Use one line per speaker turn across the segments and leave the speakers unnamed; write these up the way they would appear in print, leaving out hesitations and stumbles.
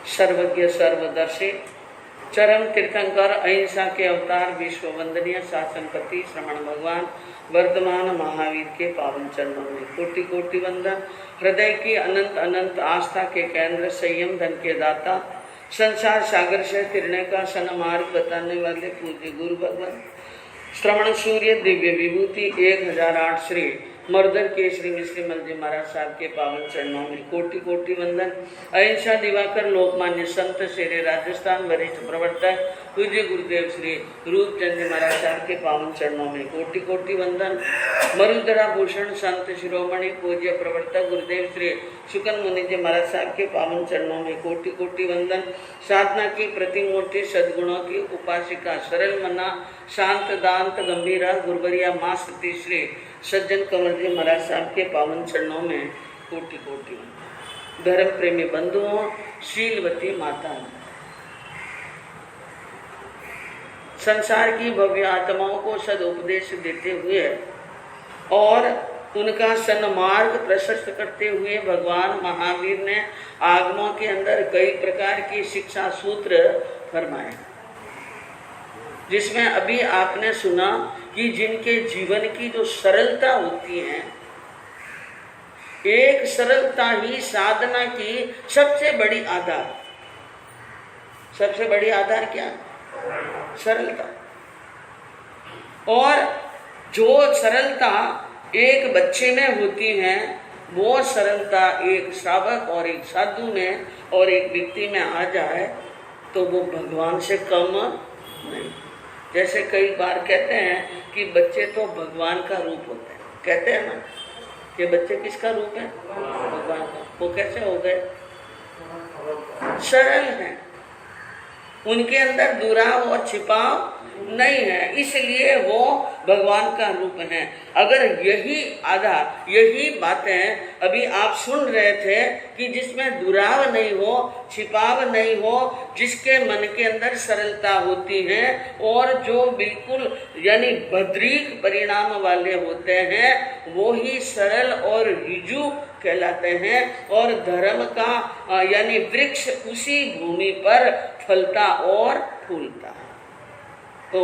सर्वज्ञ सर्वदर्शी चरम तीर्थंकर अहिंसा के अवतार विश्व वंदनीय शासनपति श्रमण भगवान वर्तमान महावीर के पावन चरणों में कोटि कोटि वंदन। हृदय की अनंत अनंत आस्था के केंद्र, संयम धन के दाता, संसार सागर से तिरने का सन्मार्ग बताने वाले पूज्य गुरु भगवान श्रवण सूर्य दिव्य विभूति 1008 श्री मर्दर के श्री मिश्रीमल जी महाराज साहब के पावन चरणों में कोटि कोटि वंदन। अहिंसा दिवाकर लोकमान्य संत शेरे राजस्थान वरिष्ठ प्रवर्तक पूज्य गुरुदेव श्री रूपचंद जी महाराज साहब के पावन चरणों में कोटि कोटि वंदन। मरुधरा भूषण संत शिरोमणि पूज्य प्रवर्तक गुरुदेव श्री शुकन मुनि जी महाराज साहब के पावन चरणों में कोटि कोटि वंदन। साधना की प्रतिमूर्ति सद्गुणों की उपासिका सरल मना शांत दांत गंभीरा गुरुवरिया माँ सती श्री सज्जन कंवर जी महाराज साहब के पावन चरणों में कोटि कोटि वंदन। धर्म प्रेमी बंधुओं, शीलवती माता, संसार की भव्य आत्माओं को सदुपदेश देते हुए और उनका सन्मार्ग प्रशस्त करते हुए भगवान महावीर ने आगमों के अंदर कई प्रकार की शिक्षा सूत्र फरमाए, जिसमें अभी आपने सुना कि जिनके जीवन की जो सरलता होती है, एक सरलता ही साधना की सबसे बड़ी आधार। सबसे बड़ी आधार क्या? सरलता। और जो सरलता एक बच्चे में होती है, वो सरलता एक श्रावक और एक साधु में और एक व्यक्ति में आ जाए तो वो भगवान से कम नहीं। जैसे कई बार कहते हैं कि बच्चे तो भगवान का रूप होते हैं, कहते हैं ना कि बच्चे किसका रूप है? भगवान का। वो कैसे हो गए? सरल हैं, उनके अंदर दुराव और छिपाव नहीं है, इसलिए वो भगवान का रूप है। अगर यही आधार, यही बातें अभी आप सुन रहे थे कि जिसमें दुराव नहीं हो, छिपाव नहीं हो, जिसके मन के अंदर सरलता होती है और जो बिल्कुल यानी भद्रीक परिणाम वाले होते हैं, वो ही सरल और ऋजु कहलाते हैं। और धर्म का यानी वृक्ष उसी भूमि पर फलता और फूलता है। तो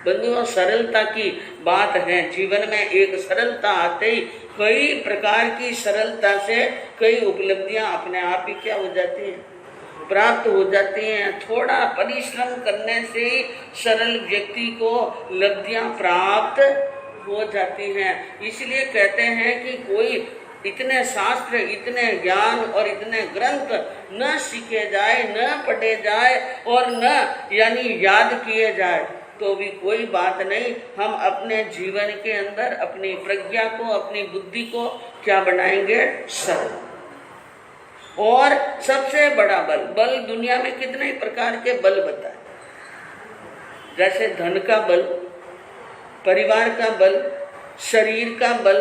बंधुओं, सरलता की बात है। जीवन में एक सरलता आते ही कई प्रकार की सरलता से कई उपलब्धियां अपने आप ही क्या हो जाती हैं? प्राप्त हो जाती हैं। थोड़ा परिश्रम करने से ही सरल व्यक्ति को लब्धियां प्राप्त हो जाती हैं। इसलिए कहते हैं कि कोई इतने शास्त्र, इतने ज्ञान और इतने ग्रंथ न सीखे जाए, न पढ़े जाए और न यानी याद किए जाए तो भी कोई बात नहीं। हम अपने जीवन के अंदर अपनी प्रज्ञा को, अपनी बुद्धि को क्या बनाएंगे? सरल। और सबसे बड़ा बल, बल दुनिया में कितने प्रकार के बल बताए, जैसे धन का बल, परिवार का बल, शरीर का बल,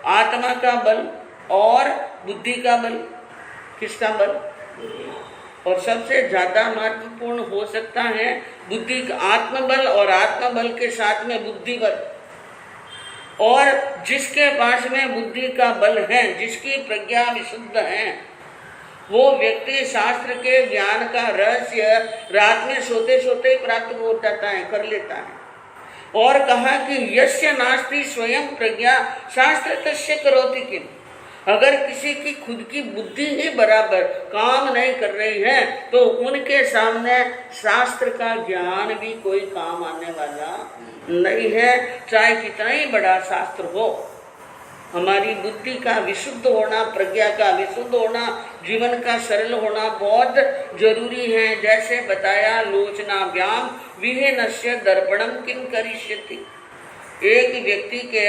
आत्मा का बल और बुद्धि का बल। किसका बल? और सबसे ज्यादा महत्वपूर्ण हो सकता है बुद्धि का आत्मबल, और आत्मबल के साथ में बुद्धि बल। और जिसके पास में बुद्धि का बल है, जिसकी प्रज्ञा विशुद्ध है, वो व्यक्ति शास्त्र के ज्ञान का रहस्य रात में सोते सोते प्राप्त हो जाता है, कर लेता है। और कहा कि यस्य नास्ति स्वयं प्रज्ञा शास्त्र तस्य करोति किम। अगर किसी की खुद की बुद्धि ही बराबर काम नहीं कर रही है तो उनके सामने शास्त्र का ज्ञान भी कोई काम आने वाला नहीं है, चाहे कितना ही बड़ा शास्त्र हो। हमारी बुद्धि का विशुद्ध होना, प्रज्ञा का विशुद्ध होना, जीवन का सरल होना बहुत जरूरी है। जैसे बताया, लोचनाभ्याम विहीनस्य दर्पणम किं करिष्यति। एक व्यक्ति के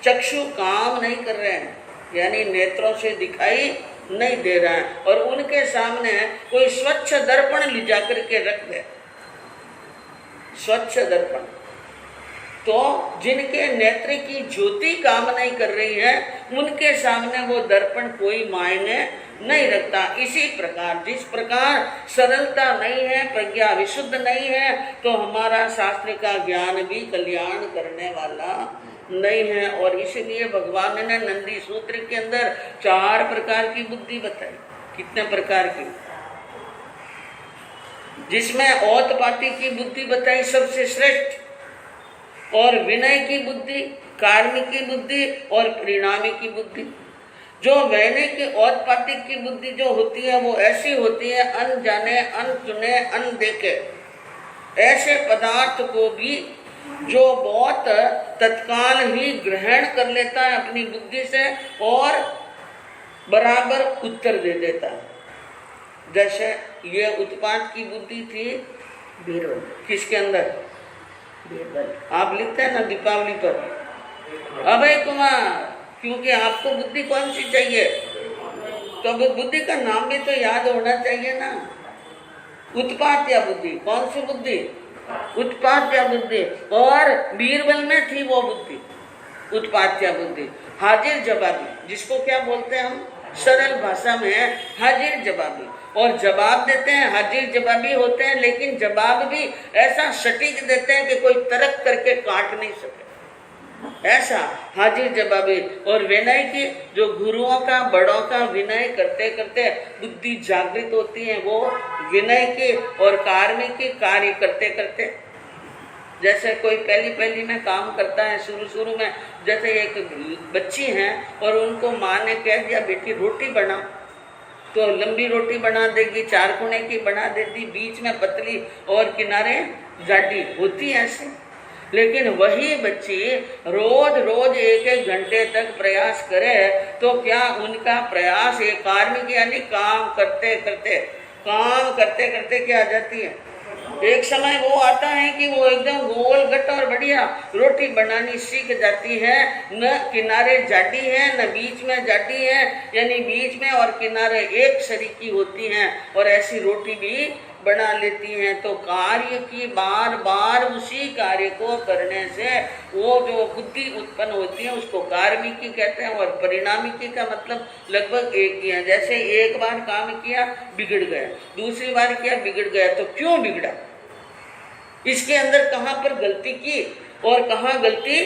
चक्षु काम नहीं कर रहे हैं, यानी नेत्रों से दिखाई नहीं दे रहा है, और उनके सामने कोई स्वच्छ दर्पण ले जाकर के रख दे, स्वच्छ दर्पण, तो जिनके नेत्र की ज्योति काम नहीं कर रही है उनके सामने वो दर्पण कोई मायने नहीं रखता। इसी प्रकार जिस प्रकार सरलता नहीं है, प्रज्ञा विशुद्ध नहीं है, तो हमारा शास्त्र का ज्ञान भी कल्याण करने वाला नहीं है। और इसलिए भगवान ने नंदी सूत्र के अंदर 4 प्रकार की बुद्धि बताई। कितने प्रकार की? जिसमें औतपाती की बुद्धि बताई सबसे श्रेष्ठ, और विनय की बुद्धि, कार्मिक की बुद्धि और परिणामी की बुद्धि। जो वैने की औतपातिक की बुद्धि जो होती है वो ऐसी होती है, अनजाने, अनचुने, अनदेखे ऐसे पदार्थ को भी जो बहुत तत्काल ही ग्रहण कर लेता है अपनी बुद्धि से और बराबर उत्तर दे देता है। जैसे ये उत्पात की बुद्धि थी बीरबल। किसके अंदर? बीरबल। आप लिखते हैं ना दीपावली पर, अभय कुमार, क्योंकि आपको बुद्धि कौन सी चाहिए, तो बुद्धि का नाम भी तो याद होना चाहिए ना। उत्पात्या बुद्धि। कौन सी बुद्धि? उत्पात्या बुद्धि। और बीरबल में थी वो बुद्धि, उत्पात्या बुद्धि। हाजिर जवाबी, जिसको क्या बोलते हैं हम सरल भाषा में, हाजिर जवाबी। और जवाब देते हैं, हाजिर जवाबी होते हैं, लेकिन जवाब भी ऐसा सटीक देते हैं कि कोई तर्क करके काट नहीं सके, ऐसा हाजिर जवाबी। और विनय की, जो गुरुओं का, बड़ों का विनय करते करते बुद्धि जागृत होती है, वो विनय की। और कार्मिक की, कार्य करते करते, जैसे कोई पहली में काम करता है, शुरू में, जैसे एक बच्ची हैं और उनको माँ ने कह दिया बेटी रोटी बना, तो लंबी रोटी बना देगी, 4 कोने की बना देती, बीच में पतली और किनारे जाडी होती ऐसे। लेकिन वही बच्ची रोज 1-1 घंटे तक प्रयास करे तो क्या उनका प्रयास एक कार्मिक यानी काम करते करते क्या आ जाती है, एक समय वो आता है कि वो एकदम गोल गट और बढ़िया रोटी बनानी सीख जाती है। न किनारे जाडी है न बीच में जाडी है, यानी बीच में और किनारे एक सरीकी होती हैं और ऐसी रोटी भी बना लेती हैं। तो कार्य की बार उसी कार्य को करने से वो जो बुद्धि उत्पन्न होती है उसको कार्मिकी कहते हैं। और परिणामिकी का मतलब लगभग एक ही है। जैसे एक बार काम किया बिगड़ गया, दूसरी बार किया बिगड़ गया, तो क्यों बिगड़ा, इसके अंदर कहाँ पर गलती की और कहाँ गलती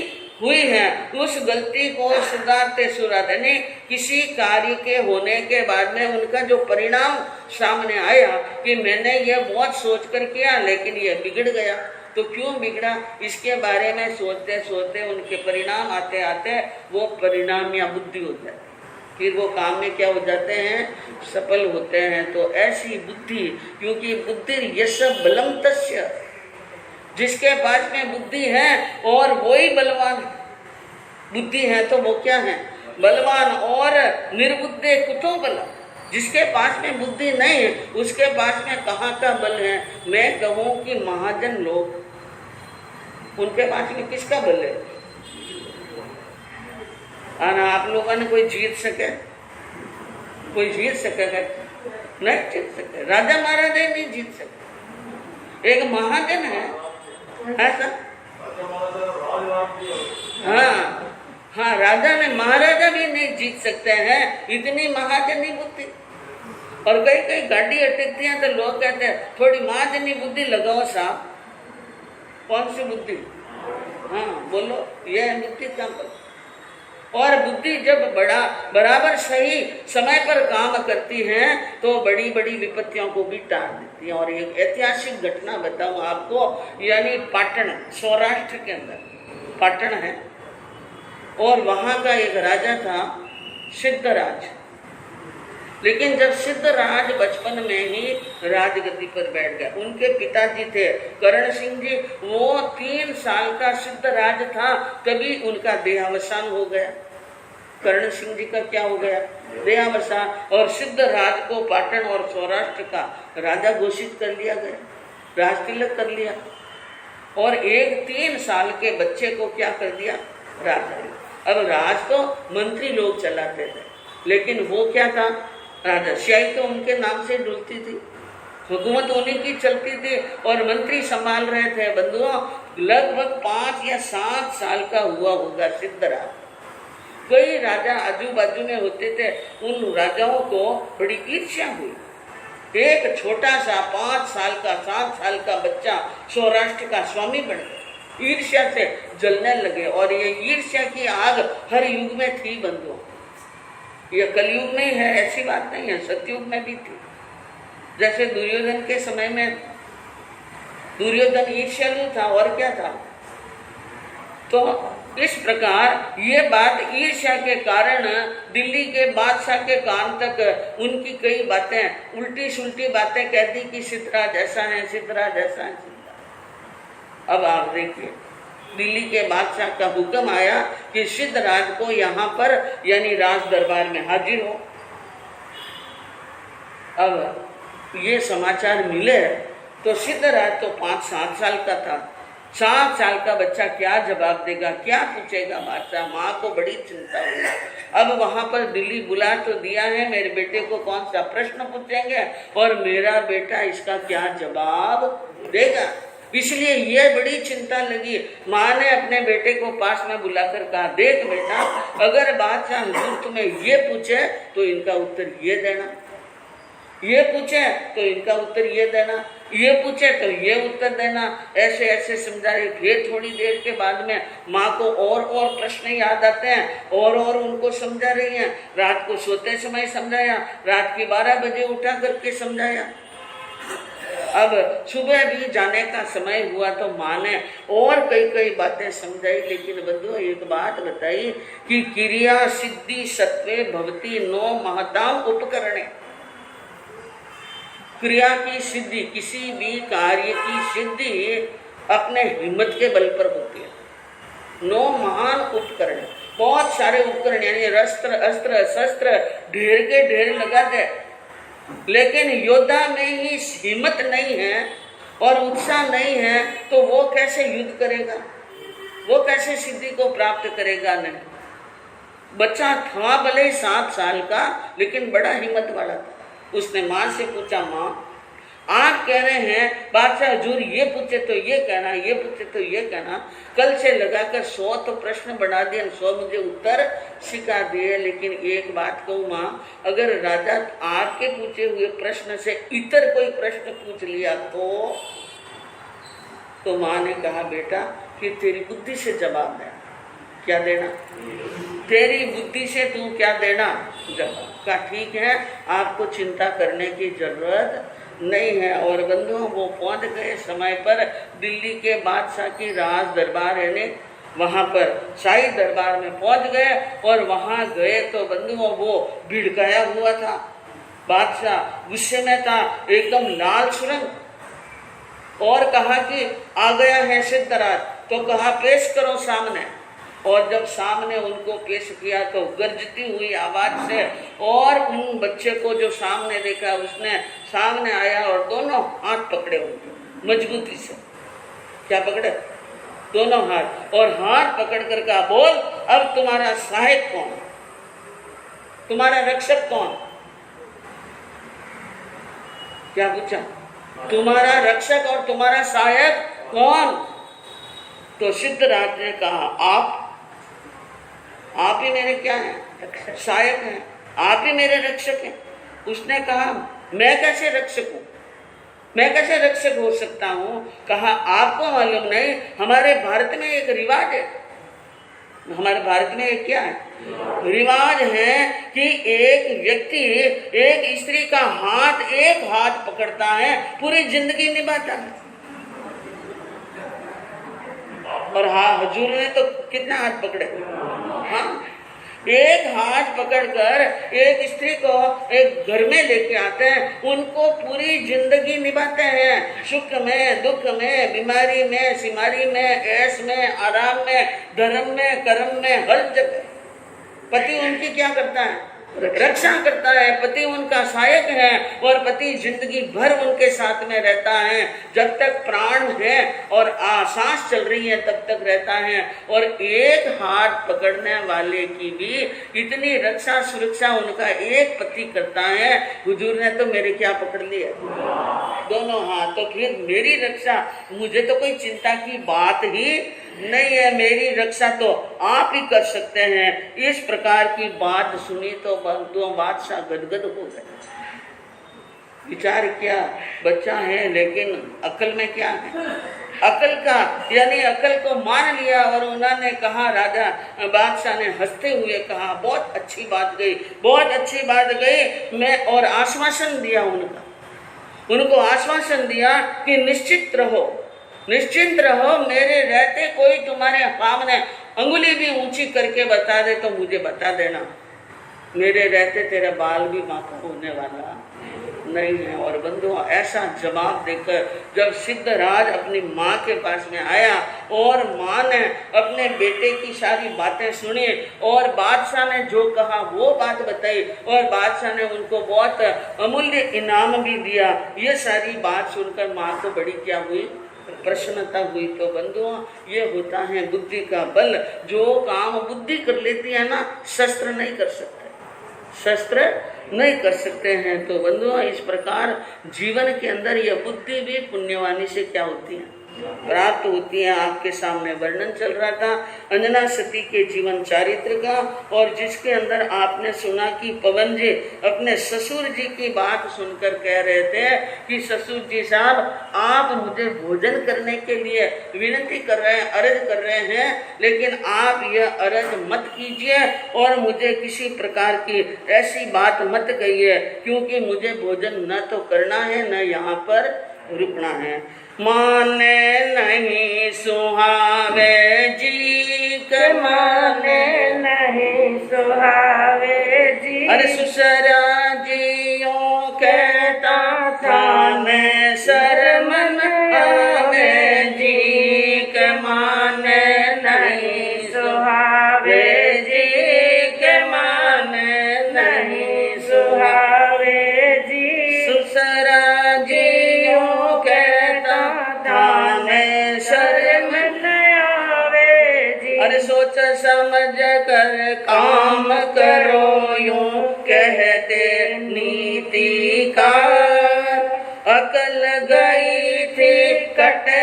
हुई है, उस गलती को सुधारते किसी कार्य के होने के बाद में उनका जो परिणाम सामने आया कि मैंने ये बहुत सोच कर किया लेकिन ये बिगड़ गया, तो क्यों बिगड़ा, इसके बारे में सोचते सोचते उनके परिणाम आते आते वो परिणाम या बुद्धि होता है, फिर वो काम में क्या हो जाते हैं, सफल होते हैं। तो ऐसी बुद्धि, क्योंकि बुद्धि यश बलम तस्य, जिसके पास में बुद्धि है और वही बलवान बुद्धि है, तो वो क्या है, बलवान। और निर्बुद्धे कुतो बल, जिसके पास में बुद्धि नहीं है उसके पास में कहाँ का बल है। मैं कहूँ कि महाजन लोग, उनके पास में किसका बल है, आप लोगों ने कोई जीत सके, कोई जीत सकेगा नहीं, जीत सके, राजा महाराजा नहीं जीत सके, एक महाजन है ऐसा। हाँ, राजा ने, महाराजा भी नहीं जीत सकते हैं, इतनी महाजनी बुद्धि। और कई गाड़ी अटकती है तो लोग कहते हैं थोड़ी महाजनी बुद्धि लगाओ साहब। कौन सी बुद्धि, हाँ बोलो, ये बुद्धि काम पर। और बुद्धि जब बराबर सही समय पर काम करती है तो बड़ी बड़ी विपत्तियों को भी टाल देती है। और एक ऐतिहासिक घटना बताऊं आपको, यानी पाटन, सौराष्ट्र के अंदर पाटन है और वहाँ का एक राजा था सिद्धराज। लेकिन जब सिद्धराज बचपन में ही राजगद्दी पर बैठ गया, उनके पिताजी थे करण सिंह जी, वो 3 साल का सिद्धराज था, तभी उनका देहावसान हो गया। करण सिंह जी का क्या हो गया, देहावसान। और सिद्धराज को पाटन और सौराष्ट्र का राजा घोषित कर लिया गया, राज तिलक कर लिया। और एक 3 साल के बच्चे को क्या कर दिया, राजा। अब राज तो मंत्री लोग चलाते थे, लेकिन वो क्या था, राजा। स्याही तो उनके नाम से डुलती थी, हुकूमत उन्हीं की चलती थी और मंत्री संभाल रहे थे। बंधुओं, लगभग 5 या 7 साल का हुआ होगा सिद्धराज। कई राजा आजू बाजू में होते थे, उन राजाओं को बड़ी ईर्ष्या हुई। एक छोटा सा 5 साल का 7 साल का बच्चा सौराष्ट्र का स्वामी बन गया। ईर्ष्या से जलने लगे। और ये ईर्ष्या की आग हर युग में थी बंधुओं, ये कलयुग में है ऐसी बात नहीं है, सतयुग में भी थी। जैसे दुर्योधन के समय में दुर्योधन ईर्ष्यालु था और क्या था। तो इस प्रकार ये बात ईर्ष्या के कारण दिल्ली के बादशाह के कान तक उनकी कई बातें उल्टी सुल्टी बातें कह दी कि सिद्धराज ऐसा है, सिद्धराज ऐसा है। अब आप देखिए, दिल्ली के बादशाह का हुक्म आया कि सिद्धराज को यहाँ पर यानी राज दरबार में हाजिर हो। अब ये समाचार मिले तो सिद्धराज तो 5-7 साल का था। 7 साल का बच्चा क्या जवाब देगा, क्या पूछेगा बादशाह। माँ को बड़ी चिंता हुई। अब वहां पर दिल्ली बुला तो दिया है, मेरे बेटे को कौन सा प्रश्न पूछेंगे और मेरा बेटा इसका क्या जवाब देगा। इसलिए ये बड़ी चिंता लगी। माँ ने अपने बेटे को पास में बुलाकर कहा, देख बेटा, अगर बादशाह हुजूर तुम्हें ये पूछे तो इनका उत्तर ये देना, ये पूछे तो इनका उत्तर ये देना, ये पूछे तो ये उत्तर देना। ऐसे ऐसे समझा रही। फिर थोड़ी देर के बाद में माँ को और प्रश्न याद आते हैं और उनको समझा रही हैं। रात को सोते समय समझाया, रात के 12 बजे उठा करके समझाया। अब सुबह भी जाने का समय हुआ तो माँ ने और कई बातें समझाई। लेकिन बंधुओं एक बात बताई कि क्रिया सिद्धि सत्वे भवती नो महताम उपकरणे। क्रिया की सिद्धि, किसी भी कार्य की सिद्धि अपने हिम्मत के बल पर होती है। 9 महान उपकरण, बहुत सारे उपकरण यानी अस्त्र शस्त्र ढेर के ढेर लगा दे, लेकिन योद्धा में ही हिम्मत नहीं है और उत्साह नहीं है तो वो कैसे युद्ध करेगा, वो कैसे सिद्धि को प्राप्त करेगा। नहीं, बच्चा था भले ही 7 साल का, लेकिन बड़ा हिम्मत वाला था। उसने माँ से पूछा, माँ आप कह रहे हैं बादशाह हुजूर ये पूछे तो ये कहना, ये पूछे तो ये कहना। कल से लगाकर 100 तो प्रश्न बना दिए, 100 मुझे उत्तर सिखा दिए। लेकिन एक बात कहूँ माँ, अगर राजा आपके पूछे हुए प्रश्न से इतर कोई प्रश्न पूछ लिया तो माँ ने कहा, बेटा कि तेरी बुद्धि से जवाब देना। क्या देना? तेरी बुद्धि से तू क्या देना? जवाब। का ठीक है, आपको चिंता करने की जरूरत नहीं है। और बंधुओं वो पहुंच गए समय पर दिल्ली के बादशाह की राज दरबार यानी वहां पर शाही दरबार में पहुंच गए। और वहां गए तो बंधुओं वो भिड़काया हुआ था बादशाह, गुस्से में था, एकदम लाल सुरंग। और कहा कि आ गया है सिद्धराज, तो कहा पेश करो सामने। और जब सामने उनको पेश किया तो गरजती हुई आवाज से और उन बच्चे को जो सामने देखा उसने सामने आया और दोनों हाथ पकड़े उनके मजबूती से। क्या पकड़े? दोनों हाथ। और हाथ पकड़ कर कहा, बोल अब तुम्हारा सहायक कौन, तुम्हारा रक्षक कौन? क्या पूछा? तुम्हारा रक्षक और तुम्हारा सहायक कौन? तो सिद्धराज ने कहा, आप ही मेरे क्या हैं? सहायक हैं। आप ही मेरे रक्षक हैं। उसने कहा, मैं कैसे रक्षक हूँ, मैं कैसे रक्षक हो सकता हूँ? कहा, आपको मालूम नहीं, हमारे भारत में एक रिवाज है। हमारे भारत में एक क्या है? रिवाज है कि एक व्यक्ति एक स्त्री का हाथ, एक हाथ पकड़ता है, पूरी जिंदगी निभाता है। और हाँ, हुजूर ने तो कितना हाथ पकड़े? हाँ, एक हाथ पकड़कर एक स्त्री को एक घर में लेके आते हैं, उनको पूरी जिंदगी निभाते हैं, सुख में, दुख में, बीमारी में, सिमारी में, ऐश में, आराम में, धर्म में, कर्म में, हर जगह पति उनकी क्या करता है? रक्षा करता है। पति उनका सहायक है और पति जिंदगी भर उनके साथ में रहता है। जब तक प्राण है और सांस चल रही है तब तक रहता है। और एक हाथ पकड़ने वाले की भी इतनी रक्षा सुरक्षा उनका एक पति करता है। हुजूर ने तो मेरे क्या पकड़ लिया? दोनों हाथ। तो फिर मेरी रक्षा, मुझे तो कोई चिंता की बात ही नहीं है, मेरी रक्षा तो आप ही कर सकते हैं। इस प्रकार की बात सुनी तो बंधुओं बादशाह गदगद हो गए। विचार किया, बच्चा है लेकिन अकल में क्या है, अकल का यानी अकल को मान लिया। और उन्होंने कहा, राजा बादशाह ने हंसते हुए कहा, बहुत अच्छी बात गई, बहुत अच्छी बात गई। मैं और आश्वासन दिया उनको आश्वासन दिया कि निश्चित रहो, निश्चिंत रहो, मेरे रहते कोई तुम्हारे सामने अंगुली भी ऊंची करके बता दे तो मुझे बता देना, मेरे रहते तेरा बाल भी बांका होने वाला नहीं है। और बंधुओं, ऐसा जवाब देकर जब सिद्धराज अपनी माँ के पास में आया और माँ ने अपने बेटे की सारी बातें सुनी और बादशाह ने जो कहा वो बात बताई और बादशाह ने उनको बहुत अमूल्य इनाम भी दिया, ये सारी बात सुनकर माँ को बड़ी क्या हुई, प्रसन्नता हुई। तो बंधुओं, ये होता है बुद्धि का बल। जो काम बुद्धि कर लेती है ना, शस्त्र नहीं कर सकते, शस्त्र नहीं कर सकते हैं। तो बंधुओं, इस प्रकार जीवन के अंदर यह बुद्धि भी पुण्यवानी से क्या होती है, प्राप्त होती है। आपके सामने वर्णन चल रहा था अंजना सती के जीवन चारित्र का, और जिसके अंदर आपने सुना कि पवन जी अपने ससुर जी की बात सुनकर कह रहे थे कि ससुर जी साहब, आप मुझे भोजन करने के लिए विनती कर रहे हैं, अर्ज कर रहे हैं, लेकिन आप यह अर्ज मत कीजिए और मुझे किसी प्रकार की ऐसी बात मत कहिए, क्योंकि मुझे भोजन न तो करना है न यहाँ पर रुकना है। माने नहीं सुहावे जी के, माने नहीं सुहावे जी, अरे ससुरा जियों कहता था मैं शर्म न आवे जी के, माने नहीं सुहावे जी के, माने नहीं सुहावे जी, ससुरा जियों अरे सोच समझ कर काम करो, यूं कहते नीति का, अकल गई थी कटे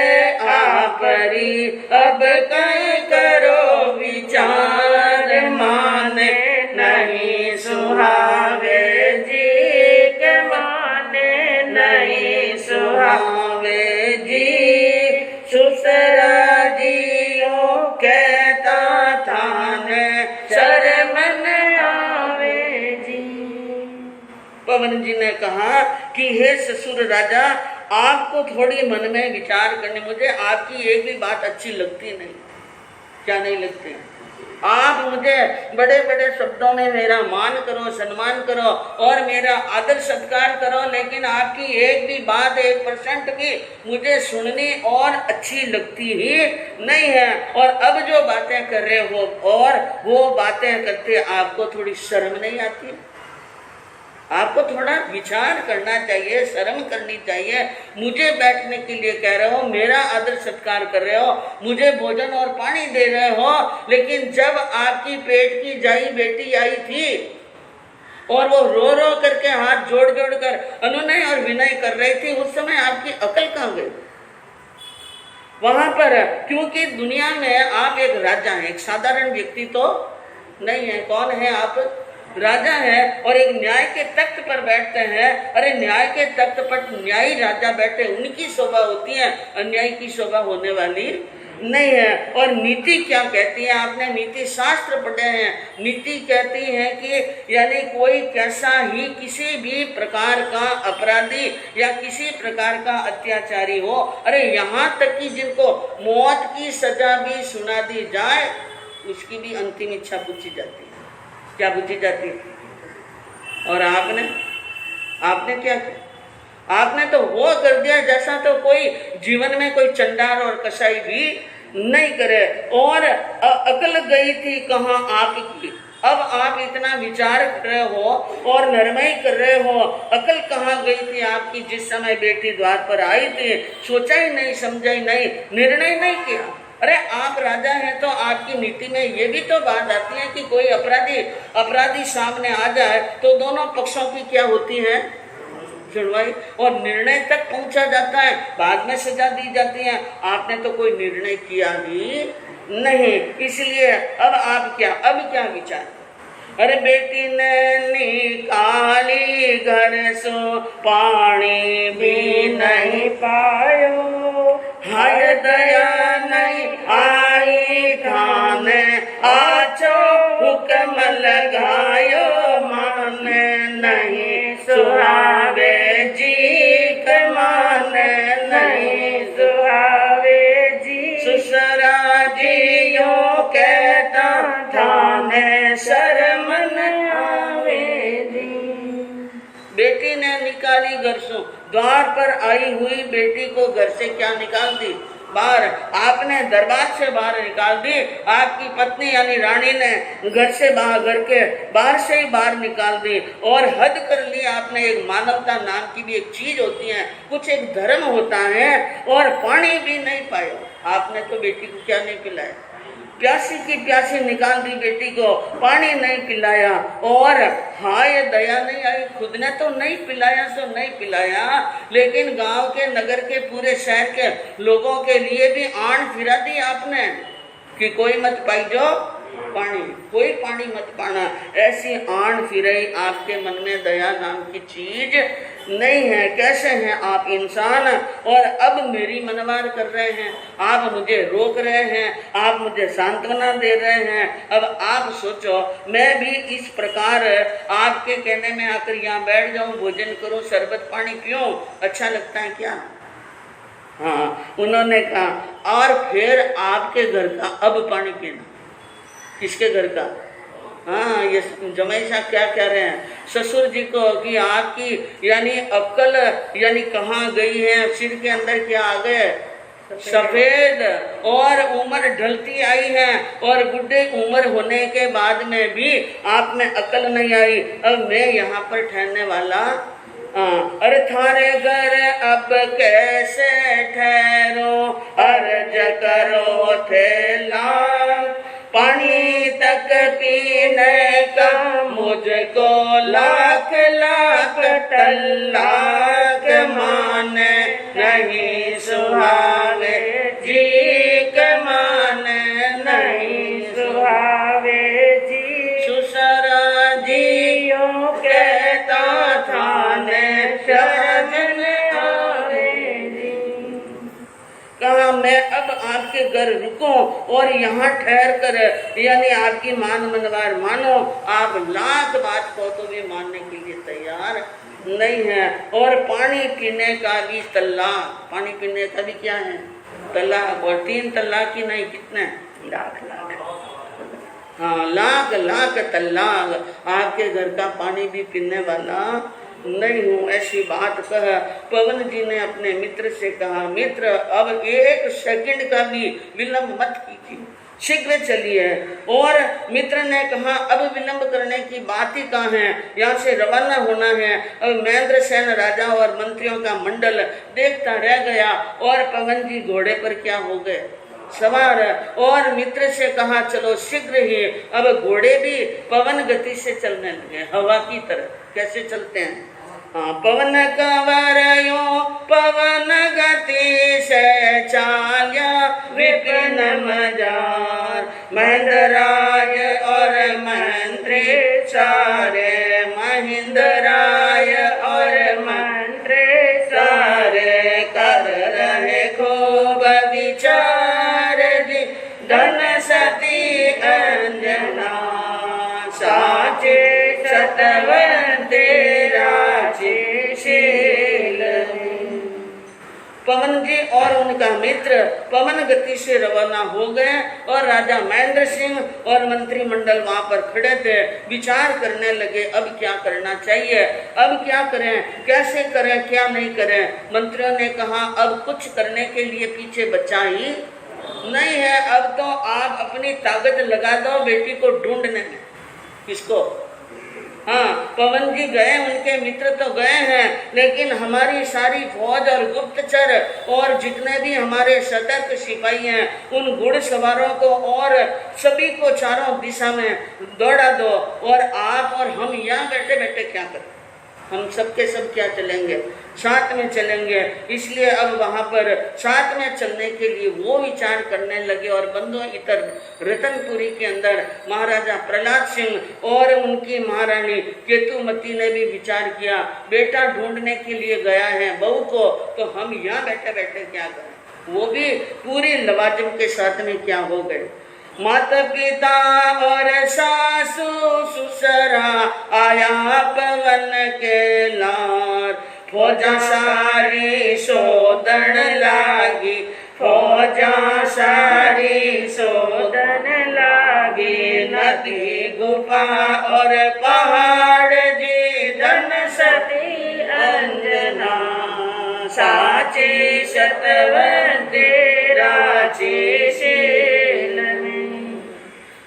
आपरी, अब कहीं करो विचार, माने नहीं सुहावे जी के, माने नहीं सुहावे जी, ससुरा जियों कहता था ने शर्म न आवे जी। पवन जी ने कहा कि हे ससुर राजा, आपको थोड़ी मन में विचार करने, मुझे आपकी एक भी बात अच्छी लगती नहीं। क्या नहीं लगती? आप मुझे बड़े बड़े शब्दों में मेरा मान करो, सम्मान करो और मेरा आदर सत्कार करो, लेकिन आपकी एक भी बात 1% की मुझे सुननी और अच्छी लगती ही नहीं है। और अब जो बातें कर रहे हो और वो बातें करते आपको थोड़ी शर्म नहीं आती? आपको थोड़ा विचार करना चाहिए, शर्म करनी चाहिए। मुझे बैठने के लिए कह रहे हो, मेरा आदर सत्कार कर रहे हो, मुझे भोजन और पानी दे रहे हो, लेकिन जब आपकी पेट की जाई बेटी आई थी और वो रो रो करके हाथ जोड़ जोड़ कर अनुनय और विनय कर रही थी, उस समय आपकी अकल कहाँ गई? वहां पर, क्योंकि दुनिया में आप एक राजा हैं, एक साधारण व्यक्ति तो नहीं है। कौन है आप? राजा है और एक न्याय के तख्त पर बैठते हैं। अरे न्याय के तख्त पर न्यायी राजा बैठे, उनकी शोभा होती है, अन्याय की शोभा होने वाली नहीं है। और नीति क्या कहती है? आपने नीति शास्त्र पढ़े हैं। नीति कहती है कि यानी कोई कैसा ही किसी भी प्रकार का अपराधी या किसी प्रकार का अत्याचारी हो, अरे यहाँ तक कि जिनको मौत की सजा भी सुना दी जाए, उसकी भी अंतिम इच्छा पूछी जाती है। क्या पूछी जाती है? और आपने क्या किया? आपने तो वो कर दिया जैसा तो कोई जीवन में कोई चंडाल और कसाई भी नहीं करे। और अकल गई थी कहाँ आपकी? अब आप इतना विचार कर रहे हो और निर्णय कर रहे हो, अकल कहाँ गई थी आपकी? जिस समय बेटी द्वार पर आई थी, सोचा ही नहीं, समझा ही नहीं, निर्णय नहीं किया। अरे आप राजा हैं तो आपकी नीति में ये भी तो बात आती है कि कोई अपराधी सामने आ जाए तो दोनों पक्षों की क्या होती है? सुनवाई और निर्णय तक पहुंचा जाता है, बाद में सजा दी जाती है। आपने तो कोई निर्णय किया ही नहीं, इसलिए अब क्या विचार? अरे बेटी ने निकाली घर सो पानी भी नहीं पायो, हाय दया नहीं आई ठान आचो हुक्म लगायो, मान नहीं सुहावे जी मान नहीं सुहावे जी, ससुरा जियो कहता ठान शर्म न आवे जी। बेटी ने निकाली घर से, द्वार पर आई हुई बेटी को घर से क्या निकाल दी? बाहर। आपने दरबार से बाहर निकाल दी, आपकी पत्नी यानी रानी ने घर से बाहर, घर के बाहर से ही बाहर निकाल दी और हद कर ली आपने। एक मानवता नाम की भी एक चीज होती है, कुछ एक धर्म होता है, और पानी भी नहीं पाए आपने तो बेटी को क्या नहीं पिलाया? प्यासी की प्यासी निकाल दी बेटी को, पानी नहीं पिलाया, और हाय दया नहीं आई। खुद ने तो नहीं पिलाया सो नहीं पिलाया, लेकिन गांव के, नगर के, पूरे शहर के लोगों के लिए भी आन फिरा दी आपने कि कोई मत पाई जो पानी, कोई पानी मत पाना। ऐसी आन फिराई, आपके मन में दया नाम की चीज नहीं है। कैसे हैं आप इंसान, और अब मेरी मनवार कर रहे हैं, आप मुझे रोक रहे हैं, आप मुझे सांत्वना दे रहे हैं। अब आप सोचो, मैं भी इस प्रकार आपके कहने में आकर यहाँ बैठ जाऊं, भोजन करूं, शरबत पानी पीऊं, अच्छा लगता है क्या? हाँ, उन्होंने कहा और फिर आपके घर का अब पानी पीना। किसके घर का? हाँ, ये जमाई साहब क्या कह रहे हैं ससुर जी को कि आपकी यानी अक्ल यानी कहाँ गई है, सिर के अंदर क्या आ गए? सफेद, और उम्र ढलती आई है, और बुढ़े उम्र होने के बाद में भी आप में अकल नहीं आई। अब मैं यहाँ पर ठहरने वाला, अरे थारे घर अब कैसे ठहरो, अर्ज करो थेला, पानी तक पीने का मुझको लाख लाख तलाक, मान नहीं सुहावे जी मान नहीं सुहावे जी, ससुरा जियो कहता था शरण आवे जी। कहा मैं अब आपके घर रुकूं और यहाँ ठहर कर यानी आपकी मान मनवार मानो, आप लाख बात को तो भी मानने के लिए तैयार नहीं है। और पानी पीने का भी तलाक, पानी पीने का भी क्या है? तलाक। और 3 तलाक की नहीं, कितने? लाख लाख, हाँ लाख लाख तलाक। आपके घर का पानी भी पीने वाला नहीं हूँ, ऐसी बात कह पवन जी ने अपने मित्र से कहा, मित्र अब 1 सेकंड का भी विलंब मत कीजिए, शीघ्र चलिए। और मित्र ने कहा अब विलंब करने की बात ही कहाँ है, यहाँ से रवाना होना है। अब महेंद्र सेन राजा और मंत्रियों का मंडल देखता रह गया, और पवन जी घोड़े पर क्या हो गए? सवार। और मित्र से कहा चलो शीघ्र ही। अब घोड़े भी पवन गति से चलने लगे, हवा की तरह। कैसे चलते हैं? हाँ, पवन कंवरयो पवन गति से चाल्या, विपिन मजार महेंद्राय और मंत्री सारे, महेंद्राय और मंत्री सारे कर रहे खूब विचार जी, धन सती अंजना साचे सतवंते पवन जी और उनका मित्र पवन गति से रवाना हो गए, और राजा महेंद्र सिंह और मंत्रिमंडल वहां पर खड़े थे, विचार करने लगे अब क्या करना चाहिए, अब क्या करें, कैसे करें, क्या नहीं करें। मंत्रियों ने कहा अब कुछ करने के लिए पीछे बचा ही नहीं है, अब तो आप अपनी ताकत लगा दो बेटी को ढूंढने में। किसको? हाँ, पवन जी गए, उनके मित्र तो गए हैं, लेकिन हमारी सारी फौज और गुप्तचर और जितने भी हमारे सतर्क सिपाही हैं, उन घुड़सवारों को और सभी को चारों दिशा में दौड़ा दो, और आप और हम यहाँ बैठे बैठे क्या करें? हम सबके सब क्या चलेंगे, साथ में चलेंगे। इसलिए अब वहां पर साथ में चलने के लिए वो विचार करने लगे। और बंधुओं, इधर रतनपुरी के अंदर महाराजा प्रहलाद सिंह और उनकी महारानी केतुमती ने भी विचार किया, बेटा ढूंढने के लिए गया है बहू को, तो हम यहाँ बैठे बैठे क्या करें। वो भी पूरी लवाजम के साथ में क्या हो गए। माता पिता और सासू ससुरा आया पवन के लार, फौजा सारी शोधन लागी, फौजा सारी शोधन लागी। नदी गुफा और पहाड़ जी धन सती अंजना, साची सतवंती राची शील में।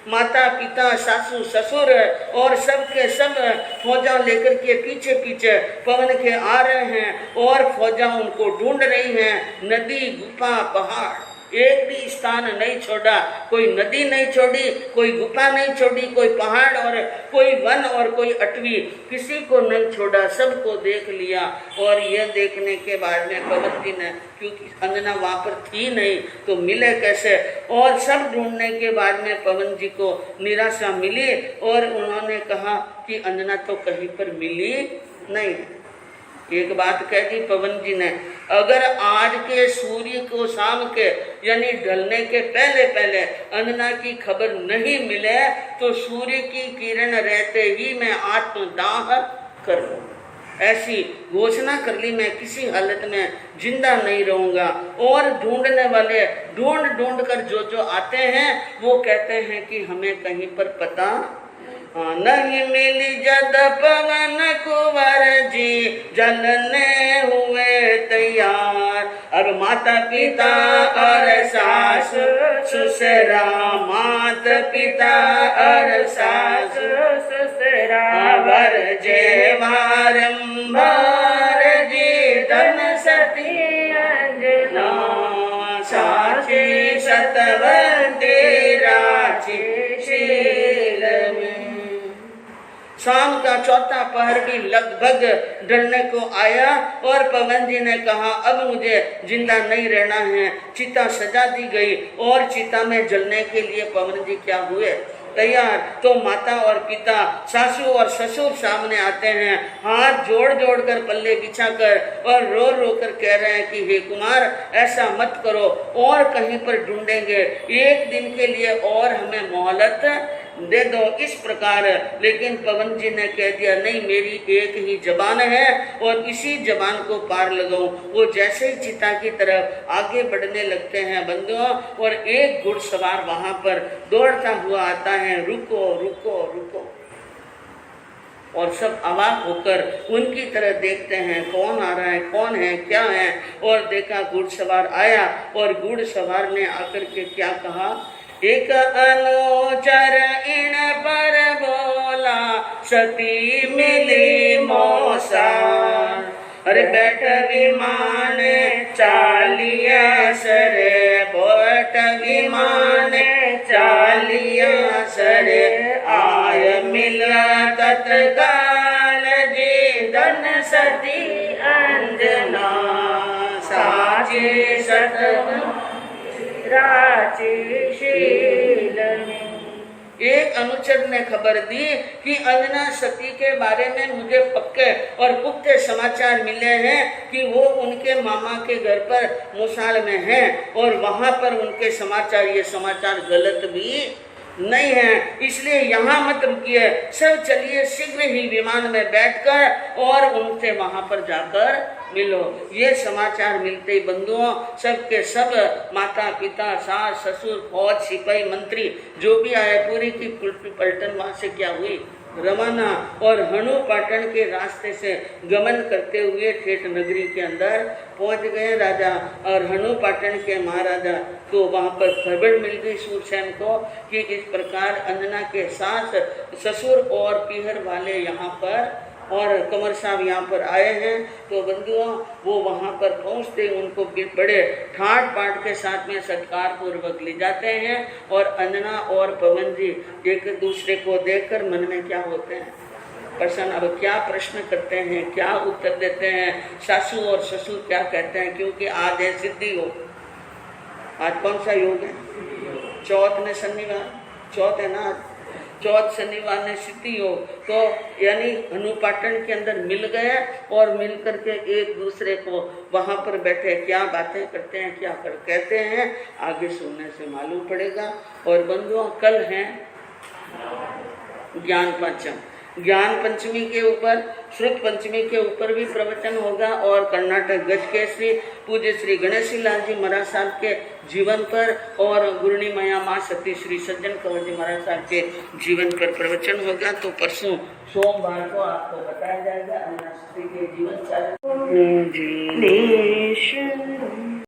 माता पिता सासू ससुर और सब के सब फौजा लेकर के पीछे पीछे पवन के आ रहे हैं और फौजा उनको ढूंढ रही हैं। नदी गुफा पहाड़ एक भी स्थान नहीं छोड़ा, कोई नदी नहीं छोड़ी, कोई गुफा नहीं छोड़ी, कोई पहाड़ और कोई वन और कोई अटवी, किसी को नहीं छोड़ा, सबको देख लिया। और यह देखने के बाद में पवन जी ने, क्योंकि अंजना वहां पर थी नहीं तो मिले कैसे, और सब ढूंढने के बाद में पवन जी को निराशा मिली और उन्होंने कहा कि अंजना तो कहीं पर मिली नहीं। एक बात कह दी पवन जी ने, अगर आज के सूर्य को शाम के यानी ढलने के पहले पहले अंजना की खबर नहीं मिले तो सूर्य की किरण रहते ही मैं आत्मदाह कर लूं। ऐसी घोषणा कर ली, मैं किसी हालत में जिंदा नहीं रहूंगा। और ढूंढने वाले ढूंढ ढूंढ कर जो आते हैं वो कहते हैं कि हमें कहीं पर पता नहीं मिली। जद पवन कुंवर जी जलने हुए तैयार, अब माता पिता और सास ससुरा, माता पिता और सास ससुरा, वर जे बारंबार जी धन सती अंजना, साची सतवंती राची शील में। शाम का चौथा पहर भी लगभग ढलने को आया और पवन जी ने कहा अब मुझे जिंदा नहीं रहना है। चिता सजा दी गई और चिता में जलने के लिए पवन जी क्या हुए, तैयार। तो माता और पिता, सासू और ससुर सामने आते हैं, हाथ जोड़ जोड़ कर पल्ले बिछा कर और रो रो कर कह रहे हैं कि हे कुमार ऐसा मत करो, और कहीं पर ढूंढेंगे, एक दिन के लिए और हमें मोहलत दे दो, इस प्रकार। लेकिन पवन जी ने कह दिया नहीं, मेरी एक ही जबान है और इसी जबान को पार लगाऊं। वो जैसे ही चिता की तरफ आगे बढ़ने लगते हैं बंधुओं, और एक घुड़सवार वहां पर दौड़ता हुआ आता है, रुको रुको रुको। और सब अवाक होकर उनकी तरह देखते हैं, कौन आ रहा है, कौन है, क्या है। और देखा घुड़सवार आया और घुड़सवार ने आकर के क्या कहा, एक अनुचर इन पर बोला, सती मिली मौसा, अरे बैठ विमान चालिया सरे, बैठ विमान चालिया सरे, आय मिला तत्काल जी धन सती अंजना, साची सतवंती राची शील में। एक अनुचर ने खबर दी कि अंजना सती के बारे में मुझे पक्के और पुख्ते समाचार मिले हैं कि वो उनके मामा के घर पर मुसाल में हैं और वहां पर उनके समाचार, ये समाचार गलत भी नहीं है। इसलिए यहाँ मत रुकिए, सब चलिए शीघ्र ही विमान में बैठकर और उनसे वहां पर जाकर मिलो। ये समाचार मिलते ही बंधुओं सबके सब माता पिता सास ससुर फौज सिपाही मंत्री जो भी आए, पूरी की पलटन वहां से क्या हुई, रवाना। और हनु पाटन के रास्ते से गमन करते हुए ठेठ नगरी के अंदर पहुंच गए राजा और हनु पाटन के महाराजा। तो वहां पर खबर मिल गई सूरसेन को कि इस प्रकार अंजना के सास ससुर और पीहर वाले यहाँ पर और कंवर साहब यहाँ पर आए हैं। तो बंधुओं वो वहाँ पर पहुँचते उनको बड़े ठाट पाट के साथ में सत्कार पूर्वक ले जाते हैं और अंजना और पवन जी एक दूसरे को देखकर मन में क्या होते हैं, प्रश्न अब क्या प्रश्न करते हैं, क्या उत्तर देते हैं, सासू और ससुर क्या कहते हैं, क्योंकि आज है सिद्धि योग। आज कौन सा योग है? चौथ ने शनिवार, चौथ है ना आज, चौथ शनिवार ने सिद्धि योग। तो यानी अनुपाटन के अंदर मिल गए और मिल करके एक दूसरे को वहां पर बैठे क्या बातें करते हैं, क्या कर कहते हैं, आगे सुनने से मालूम पड़ेगा। और बंधुओं कल है ज्ञान पंचम, ज्ञान पंचमी के ऊपर, श्रुत पंचमी के ऊपर भी प्रवचन होगा और कर्नाटक गज के श्री पूज्य श्री गणेश लाल जी महाराज साहब के जीवन पर और गुरुनी माया माँ सती श्री सज्जन कंवर जी महाराज साहब के जीवन पर प्रवचन होगा। तो परसों सोमवार को आपको बताया जाएगा अविनाश के जीवन चरित्र।